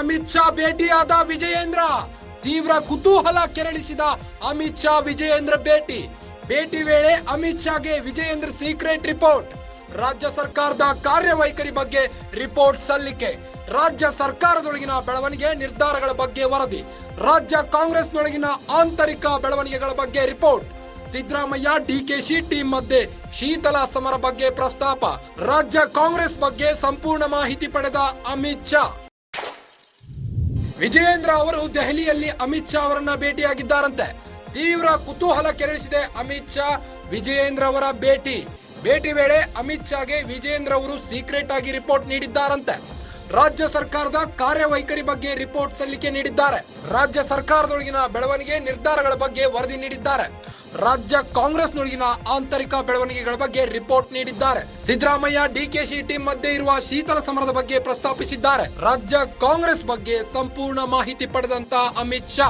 ಅಮಿತ್ ಶಾ ಭೇಟಿಯಾದ ವಿಜಯೇಂದ್ರ. ತೀವ್ರ ಕುತೂಹಲ ಕೆರಳಿಸಿದ ಅಮಿತ್ ಶಾ ವಿಜಯೇಂದ್ರ ಭೇಟಿ ವೇಳೆ ಅಮಿತ್ ಶಾಗೆ ವಿಜಯೇಂದ್ರ ಸೀಕ್ರೆಟ್ ರಿಪೋರ್ಟ್. ರಾಜ್ಯ ಸರ್ಕಾರದ ಕಾರ್ಯವೈಖರಿ ಬಗ್ಗೆ ರಿಪೋರ್ಟ್ ಸಲ್ಲಿಕೆ. ರಾಜ್ಯ ಸರ್ಕಾರದೊಳಗಿನ ಬೆಳವಣಿಗೆ ನಿರ್ಧಾರಗಳ ಬಗ್ಗೆ ವರದಿ. ರಾಜ್ಯ ಕಾಂಗ್ರೆಸ್ನೊಳಗಿನ ಆಂತರಿಕ ಬೆಳವಣಿಗೆಗಳ ಬಗ್ಗೆ ರಿಪೋರ್ಟ್. ಸಿದ್ದರಾಮಯ್ಯ ಡಿಕೆಶಿ ಟೀಮ್ ಮಧ್ಯೆ ಶೀತಲ ಸಮರ ಬಗ್ಗೆ ಪ್ರಸ್ತಾಪ. ರಾಜ್ಯ ಕಾಂಗ್ರೆಸ್ ಬಗ್ಗೆ ಸಂಪೂರ್ಣ ಮಾಹಿತಿ ಪಡೆದ ಅಮಿತ್ ಶಾ. ವಿಜಯೇಂದ್ರ ಅವರು ದೆಹಲಿಯಲ್ಲಿ ಅಮಿತ್ ಶಾ ಅವರನ್ನ ಭೇಟಿಯಾಗಿದ್ದಾರಂತೆ. ತೀವ್ರ ಕುತೂಹಲ ಕೆರಳಿಸಿದೆ ಅಮಿತ್ ಶಾ ವಿಜಯೇಂದ್ರ ಅವರ ಭೇಟಿ ವೇಳೆ ಅಮಿತ್ ಶಾಗೆ ವಿಜಯೇಂದ್ರ ಅವರು ಸೀಕ್ರೆಟ್ ಆಗಿ ರಿಪೋರ್ಟ್ ನೀಡಿದ್ದಾರಂತೆ. ರಾಜ್ಯ ಸರ್ಕಾರದ ಕಾರ್ಯವೈಖರಿ ಬಗ್ಗೆ ರಿಪೋರ್ಟ್ ಸಲ್ಲಿಕೆ ನೀಡಿದ್ದಾರೆ. ರಾಜ್ಯ ಸರ್ಕಾರದೊಳಗಿನ ಬೆಳವಣಿಗೆ ನಿರ್ಧಾರಗಳ ಬಗ್ಗೆ ವರದಿ ನೀಡಿದ್ದಾರೆ. ರಾಜ್ಯ ಕಾಂಗ್ರೆಸ್ನೊಳಗಿನ ಆಂತರಿಕ ಬೆಳವಣಿಗೆಗಳ ಬಗ್ಗೆ ರಿಪೋರ್ಟ್ ನೀಡಿದ್ದಾರೆ. ಸಿದ್ದರಾಮಯ್ಯ ಡಿಕೆಶಿ ಟೀಮ್ ಮಧ್ಯೆ ಇರುವ ಶೀತಲ ಸಮರದ ಬಗ್ಗೆ ಪ್ರಸ್ತಾಪಿಸಿದ್ದಾರೆ. ರಾಜ್ಯ ಕಾಂಗ್ರೆಸ್ ಬಗ್ಗೆ ಸಂಪೂರ್ಣ ಮಾಹಿತಿ ಪಡೆದಂತ ಅಮಿತ್ ಶಾ.